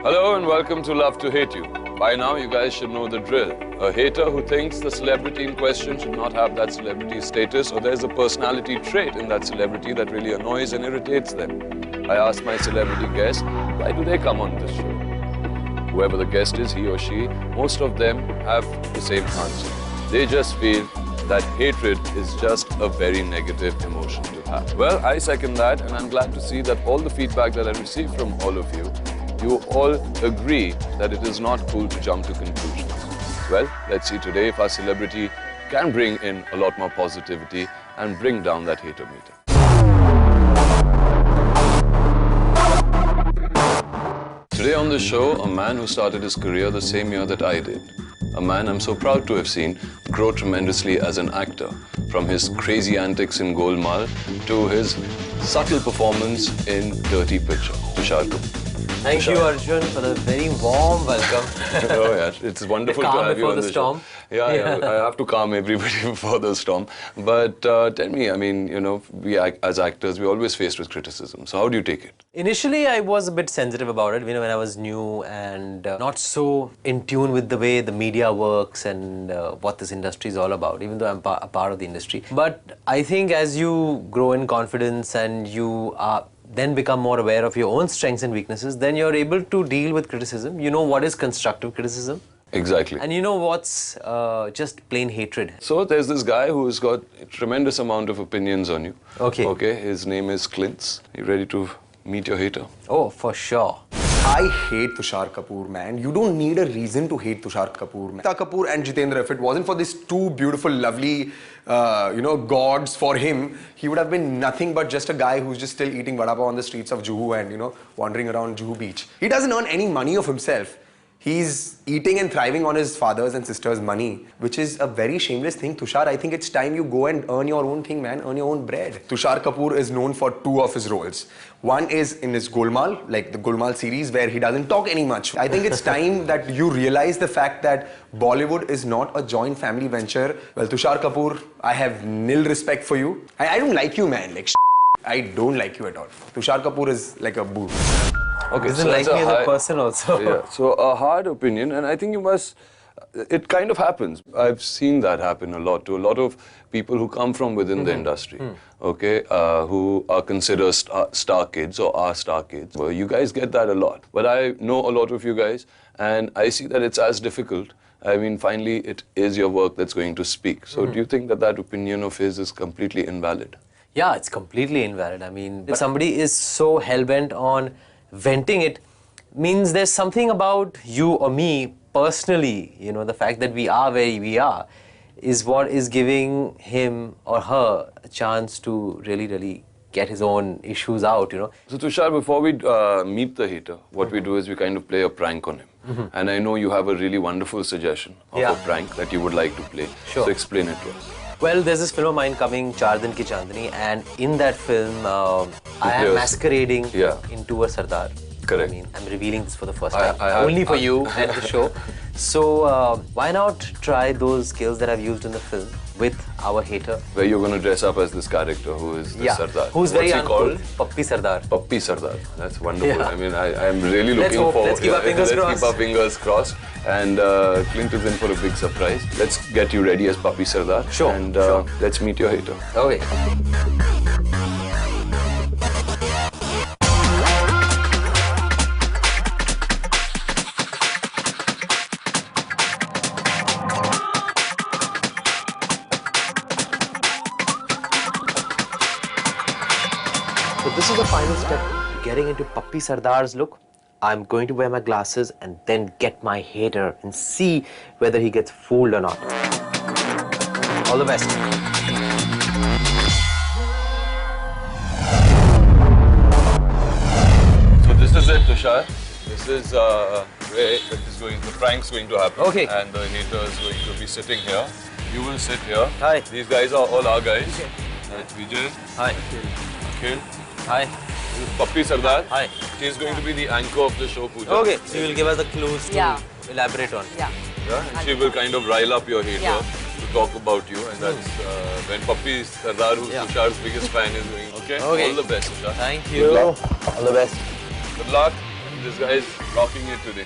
Hello and welcome to Love to Hate You. By now you guys should know the drill. A hater who thinks the celebrity in question should not have that celebrity status, or there's a personality trait in that celebrity that really annoys and irritates them. I asked my celebrity guests, why do they come on this show? Whoever the guest is, he or she, most of them have the same answer. They just feel that hatred is just a very negative emotion to have. Well, I second that, and I'm glad to see that all the feedback that I received from all of you, you all agree that it is not cool to jump to conclusions. Well, let's see today if our celebrity can bring in a lot more positivity and bring down that hater meter. Today on the show, a man who started his career the same year that I did. A man I'm so proud to have seen grow tremendously as an actor, from his crazy antics in Golmaal to his subtle performance in Dirty Picture. Tushar Kapoor. Thank you, Arjun, for the very warm welcome. Oh yeah, it's wonderful to have you on the show. Yeah, I have to calm everybody before the storm. But tell me, I mean, you know, we as actors, we're always faced with criticism. So how do you take it? Initially, I was a bit sensitive about it, you know, when I was new and not so in tune with the way the media works and what this industry is all about, even though I'm a part of the industry. But I think as you grow in confidence and you then become more aware of your own strengths and weaknesses, then you're able to deal with criticism. You know what is constructive criticism. Exactly. And you know what's just plain hatred. So there's this guy who's got a tremendous amount of opinions on you. Okay. Okay, his name is Clint. You ready to meet your hater? Oh, for sure. I hate Tushar Kapoor, man. You don't need a reason to hate Tushar Kapoor, man. Tushar Kapoor and Jitendra, if it wasn't for these two beautiful, lovely, gods for him, he would have been nothing but just a guy who's just still eating vada pav on the streets of Juhu and, wandering around Juhu beach. He doesn't earn any money of himself. He's eating and thriving on his father's and sister's money, which is a very shameless thing. Tushar, I think it's time you go and earn your own thing, man. Earn your own bread. Tushar Kapoor is known for two of his roles. One is in his Golmaal, like the Golmaal series, where he doesn't talk any much. I think it's time that you realize the fact that Bollywood is not a joint family venture. Well, Tushar Kapoor, I have nil respect for you. I don't like you, man. Like, I don't like you at all. Tushar Kapoor is like a boo. Okay, doesn't like me as a person also. Yeah, so a hard opinion, and I think you must, it kind of happens. I've seen that happen a lot to a lot of people who come from within the industry, okay, who are considered star kids or are star kids. Well, you guys get that a lot, but I know a lot of you guys, and I see that it's as difficult. I mean, finally, it is your work that's going to speak. So do you think that that opinion of his is completely invalid? Yeah, it's completely invalid. I mean, if somebody is so hell-bent on venting it, means there's something about you or me personally, you know, the fact that we are where we are is what is giving him or her a chance to really get his own issues out, you know. So Tushar, before we meet the hater, what we do is we kind of play a prank on him. And I know you have a really wonderful suggestion of a prank that you would like to play. Sure. So explain it to us. Well, there's this film of mine coming, Char Din Ki Chandni, and in that film, I am masquerading into a Sardar. Correct. I mean, I'm revealing this for the first time, only for you and the show. So, why not try those skills that I've used in the film with our hater? Where you're going to dress up as this character who is the Sardar. Who's very What's he called? Pappi Sardar. Pappi Sardar. That's wonderful. Yeah. I mean, I'm really looking forward. Let's keep our fingers crossed. Let's keep our fingers crossed. And Clint is in for a big surprise. Let's get you ready as Pappi Sardar. Sure. And let's meet your hater. Okay. So this is the final step to getting into Pappi Sardar's look. I'm going to wear my glasses and then get my hater and see whether he gets fooled or not. All the best. So this is it, Tushar. This is where the prank's going to happen. Okay. And the hater is going to be sitting here. You will sit here. Hi. These guys are all our guys. Okay. That's Vijay. Hi. Akhil. Hi. This is Pappi Sardar. Hi. She is going to be the anchor of the show, Pooja. Okay, so you will give us the clues to elaborate on. Yeah, and she will kind of rile up your hater to talk about you, and that's when Pappi Sardar, who's Tushar's biggest fan, is doing. Okay? All the best, Tushar. Thank you. Good luck. All the best. Good luck. This guy is rocking it today.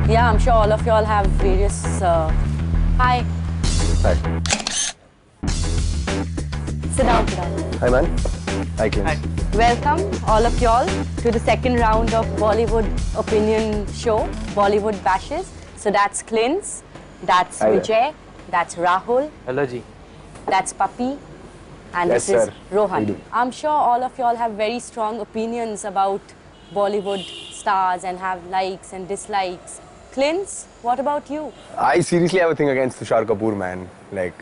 Yeah, I'm sure all of y'all have various. Hi. Hi. Sit down, sit down. Hi, man. Hi, Clint. Welcome, all of y'all, to the second round of Bollywood Opinion Show, Bollywood Bashes. So that's Clint's, that's Hi there. Vijay, that's Rahul, Hello, Ji. that's Papi, and Yes, this is sir. Rohan. We do. I'm sure all of y'all have very strong opinions about Bollywood stars and have likes and dislikes. Clint's, what about you? I seriously have a thing against Tushar Kapoor, man. Like,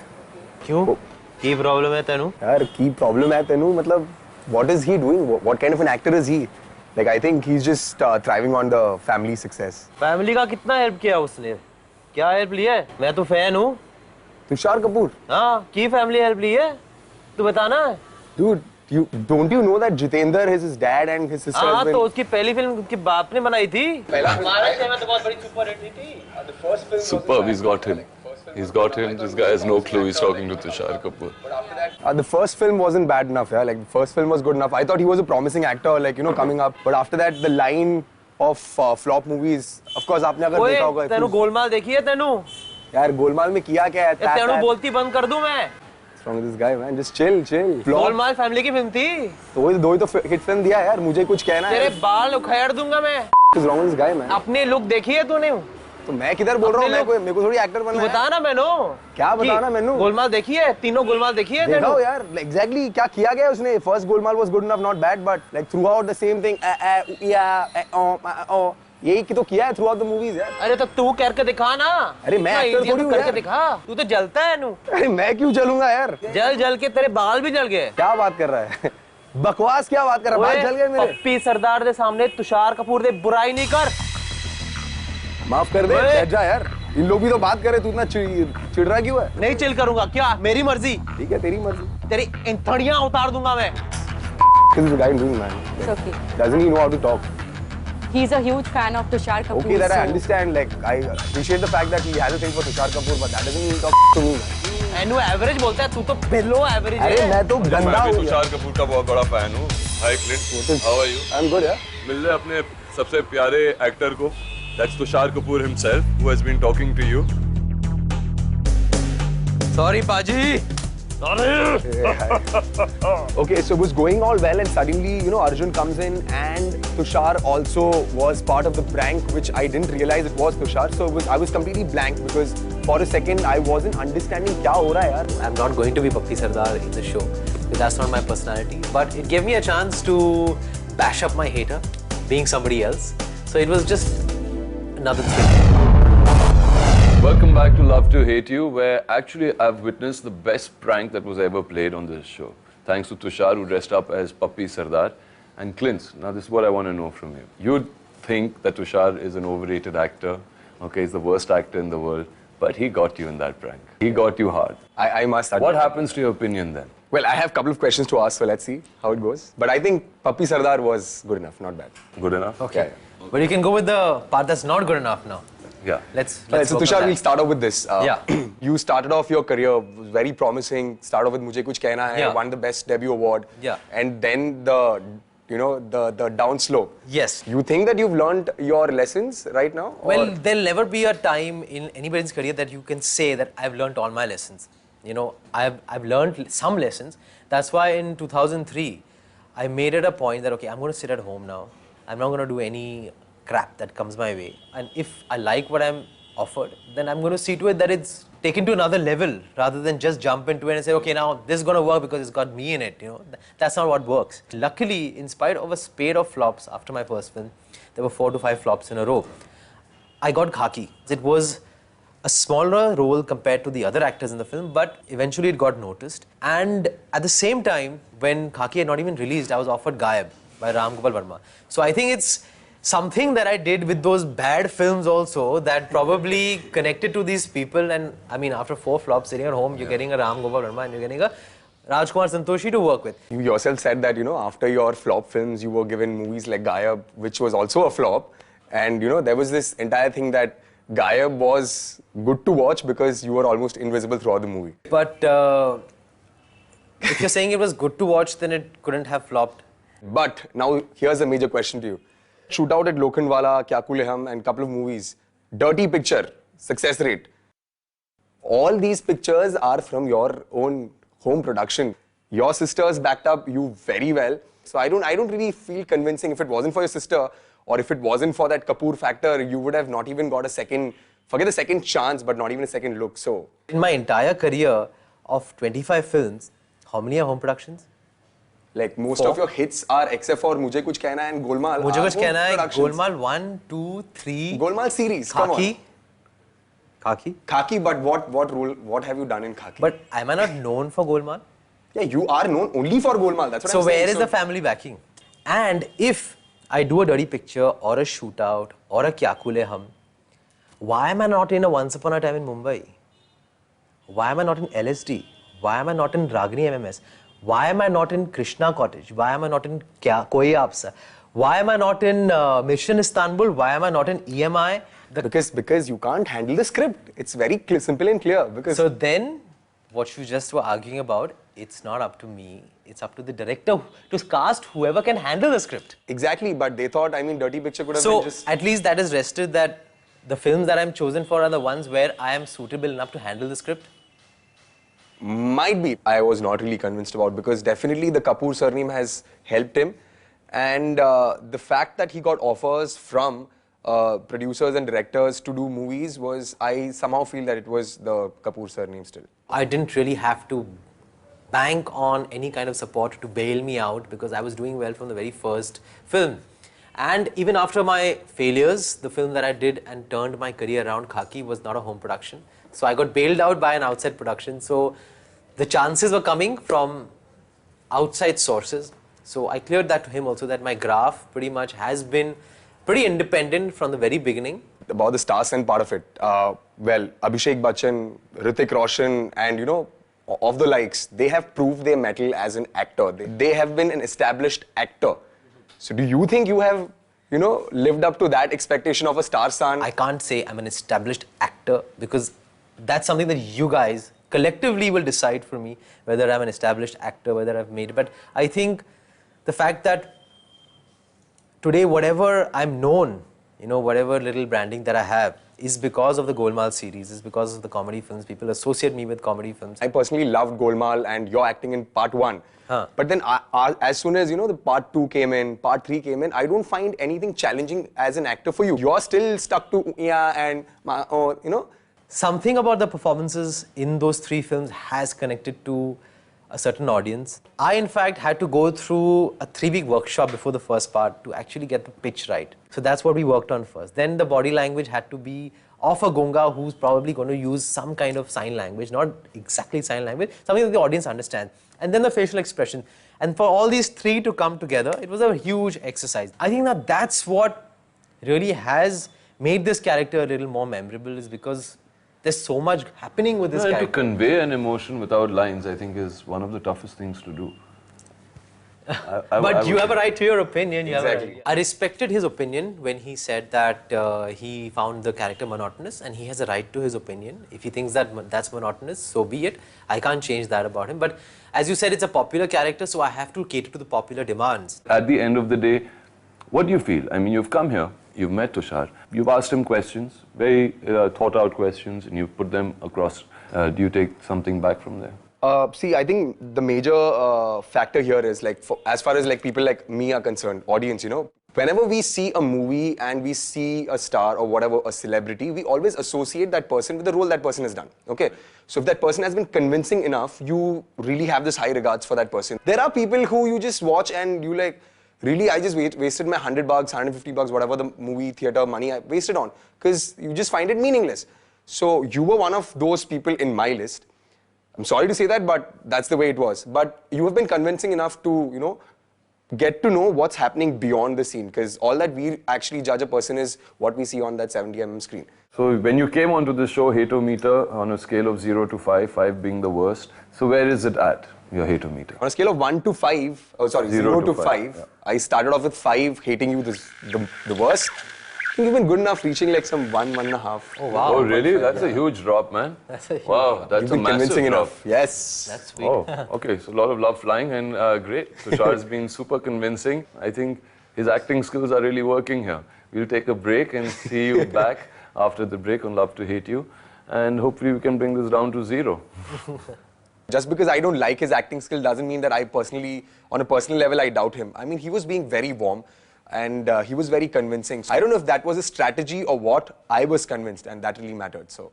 क्यों? की problem है तेनू? यार, की problem है तेनू, मतलब, what is he doing? What kind of an actor is he? Like, I think he's just thriving on the family success. Family का कितना help किया उसने? क्या help लिया है? मैं तो fan हूँ. Tushar Kapoor? हाँ, की family help ली है? तू बताना. Dude, don't you know that Jitendra is his dad and his sister हाँ, has been... तो उसकी पहली फिल्म उसके बाप ने बनाई थी. महाराष्ट्र में तो बहुत बड़ी सुपर हिट थी. Superb, he's got him. He's got him. This guy has no clue. He's talking to Tushar Kapoor. The first film wasn't bad enough, yeah. Like, the first film was good enough. I thought he was a promising actor, like, you know, coming up. But after that, the line of flop movies, of course, आपने अगर देखा होगा. तेनू गोलमाल देखी है तेनू? यार, गोलमाल में किया क्या है? तेनू बोलती बंद कर दूं मैं? What's wrong with this guy, man? Just chill. Golmaal family की फिल्म थी. तो वही दो ही तो हिट फिल्म दिया यार. मुझे कुछ कहना है. तेरे बाल उखाड़ दूंगा मैं. What's wrong with this guy, man? अपनी लुक देखी है तूने? तो मैं किधर बोल रहा हूँ? मेरे को थोड़ी एक्टर बनना है. बता ना मैनू. क्या बताना मैनू? गोलमाल देखी है? तीनों गोलमाल देखी है तेनू? देखो यार, exactly क्या किया गया उसने? First Golmaal was good enough, not bad, but like throughout the same thing. यही की तो किया है throughout the movies यार. अरे तो तू करके दिखा ना. अरे मैं एक्टर थोड़ी हूँ करके यार. दिखा. तू तो जलता है नू. अरे मैं क्यों जलूंगा यार? जल के तेरे बाल भी जल गए. क्या बात कर रहा है? बकवास क्या बात कर रहा है? बाल जल गए मेरे. पप्पी सरदार दे सामने तुषार कपूर दे बुराई नहीं कर. माफ कर दे, बैठ जा यार. इन लोग भी तो बात करे, तू इतना चिढ़ रहा क्यों है? नहीं चिल करूंगा. क्या मेरी मर्जी? ठीक है, तेरी मर्जी. तेरी इंथड़ियां उतार दूंगा मैं. This is the guy doing, man. It's okay. Doesn't he know how to talk? He's a huge fan of Tushar Kapoor. Okay, that I so- understand. Like, I appreciate the fact that he has a thing for Tushar Kapoor, but that doesn't mean he talks to me, man. एनु average बोलता है. तू तो below average है. अरे मैं तो गंदा मैं हूँ. भी तुषार कपूर का बहुत बड़ा फैन हूँ. Hi Clint, how are you? I'm good, yeah. मिल रहे अपने सबसे प्यारे एक्टर को. That's Tushar Kapoor himself, who has been talking to you. Sorry पाजी. Okay, so it was going all well, and suddenly, you know, Arjun comes in, and Tushar also was part of the prank, which I didn't realize it was Tushar. So I was completely blank because for a second I wasn't understanding क्या हो रहा है यार. I'm not going to be Pappy Sardar in the show. That's not my personality. But it gave me a chance to bash up my hater, being somebody else. So it was just another thing. Welcome back to Love to Hate You, where actually I've witnessed the best prank that was ever played on this show. Thanks to Tushar, who dressed up as Pappy Sardar, and Clint. Now this is what I want to know from you. You'd think that Tushar is an overrated actor, okay, he's the worst actor in the world, but he got you in that prank. He got you hard. I must admit. What happens to your opinion then? Well, I have a couple of questions to ask, so let's see how it goes. But I think Pappy Sardar was good enough, not bad. Good enough? Okay. Yeah. But you can go with the part that's not good enough now. Yeah. Let's So work on Tushar, that. we'll start off with this. Yeah. You started off your career, was very promising. Start off with Mujhe Kuch Kehna Hai, Yeah. won the best debut award. Yeah. And then the downslope. Yes. You think that you've learned your lessons right now? Well, or- there'll never be a time in anybody's career that you can say that I've learned all my lessons. You know, I've learned some lessons. That's why in 2003, I made it a point that, okay, I'm going to sit at home now. I'm not going to do any crap that comes my way. And if I like what I'm offered, then I'm going to see to it that it's taken to another level rather than just jump into it and say, okay, now this is going to work because it's got me in it. You know, that's not what works. Luckily, in spite of a spate of flops after my first film, there were 4 to 5 flops in a row. I got khaki. It was a smaller role compared to the other actors in the film, but eventually it got noticed. And at the same time, when Khaki had not even released, I was offered Gayab by Ram Gopal Verma. So I think it's something that I did with those bad films also that probably connected to these people. And I mean, after 4 flops, sitting at home, you're getting a Ram Gopal Verma and you're getting a Rajkumar Santoshi to work with. You yourself said that, you know, after your flop films, you were given movies like Gayab, which was also a flop. And, you know, there was this entire thing that Gayab was good to watch because you were almost invisible throughout the movie. But if you're saying it was good to watch, then it couldn't have flopped. But now here's a major question to you. Shootout at Lokhandwala, Kya Kule Hum and couple of movies. Dirty picture, success rate. All these pictures are from your own home production. Your sisters backed up you very well. So I don't really feel convincing. If it wasn't for your sister or if it wasn't for that Kapoor factor, you would have not even got a second, forget a second chance, but not even a second look. So In my entire career of 25 films, how many are home productions? like most 4. of your hits are, except for Mujhe Kuch Kehna and Golmaal, Mujhe are Kuch home Kehna Hai, productions. Golmaal 1, 2, 3. Golmaal series, come on. Khaki. Khaki. Khaki, but what have you done in Khaki? But am I not known for Golmaal? Yeah, you are known only for Golmaal. That's what So I'm saying. where is the family backing? And if I do a dirty picture or a shootout or a Kya Kule Hum, why am I not in a Once Upon a Time in Mumbai? Why am I not in LSD? Why am I not in Ragini MMS? Why am I not in Krishna Cottage? Why am I not in Koi Aapsa? Why am I not in Mission Istanbul? Why am I not in EMI? Because you can't handle the script. It's very simple and clear. Because So then, what you just were arguing about, it's not up to me. It's up to the director to cast whoever can handle the script. exactly, but they thought, I mean, Dirty Picture could have So been just... at least that is rested that the films that I'm chosen for are the ones where I am suitable enough to handle the script. Might be. I was not really convinced about, because definitely the Kapoor surname has helped him, and the fact that he got offers from producers and directors to do movies was, I somehow feel that it was the Kapoor surname still. I didn't really have to bank on any kind of support to bail me out because I was doing well from the very first film. And even after my failures, the film that I did and turned my career around, Khaki, was not a home production. So I got bailed out by an outside production. So the chances were coming from outside sources. So I cleared that to him also, that my graph pretty much has been pretty independent from the very beginning. About the stars and part of it, well, Abhishek Bachchan, Hrithik Roshan, and you know, of the likes, they have proved their mettle as an actor. They have been an established actor. So do you think you have, you know, lived up to that expectation of a star son? I can't say I'm an established actor because that's something that you guys collectively will decide for me whether I'm an established actor, whether I've made it. But I think the fact that today whatever I'm known, you know, whatever little branding that I have is because of the Golmaal series, is because of the comedy films. People associate me with comedy films. I personally loved Golmaal and your acting in part 1. But then as soon as, you know, the part 2 came in, part 3 came in, I don't find anything challenging as an actor for you. You're still stuck to and, you know. Something about the performances in those 3 films has connected to a certain audience. I, in fact, had to go through a 3-week workshop before the first part to actually get the pitch right. So that's what we worked on first. Then the body language had to be of a Gunga who's probably going to use some kind of sign language, not exactly sign language, something that the audience understands. And then the facial expression. And for all these 3 to come together, it was a huge exercise. I think that that's what really has made this character a little more memorable, is because there's so much happening with this character. To convey an emotion without lines, I think, is one of the toughest things to do. But you have a right to your opinion. Exactly. I respected his opinion when he said that he found the character monotonous, and he has a right to his opinion. If he thinks that that's monotonous, so be it. I can't change that about him. But as you said, it's a popular character, so I have to cater to the popular demands. At the end of the day, what do you feel? I mean, you've come here, you've met Tushar, you've asked him questions, very thought out questions, and you've put them across. Do you take something back from there? See, I think the major factor here is, like, as far as like people like me are concerned, audience, you know, whenever we see a movie and we see a star or whatever, a celebrity, we always associate that person with the role that person has done, okay? So if that person has been convincing enough, you really have this high regards for that person. There are people who you just watch and you like, really, I just wasted my $100, $150, whatever the movie theater money I wasted on, because you just find it meaningless. So you were one of those people in my list. I'm sorry to say that, but that's the way it was. But you have been convincing enough to, you know, get to know what's happening beyond the scene, because all that we actually judge a person is what we see on that 70mm screen. So when you came onto the show, Hate-O-Meter, on a scale of 0 to 5, 5 being the worst, so where is it at, your Hate-O-Meter? On a scale of 1 to 5, oh sorry, 0 to 5, yeah. I started off with 5, hating you the worst. think you've been good enough reaching like some 1.5. Oh wow. Oh, really? That's a huge drop, man. That's a huge Wow, drop. that's You've a been massive convincing drop. enough. Yes. That's sweet. Oh, okay. So a lot of love flying and great. Tushar has been super convincing. I think his acting skills are really working here. We'll take a break and see you back after the break on Love to Hate You. And hopefully we can bring this down to 0. Just because I don't like his acting skill doesn't mean that I personally, on a personal level, I doubt him. I mean, he was being very warm and he was very convincing. I don't know if that was a strategy or what. I was convinced and that really mattered. So.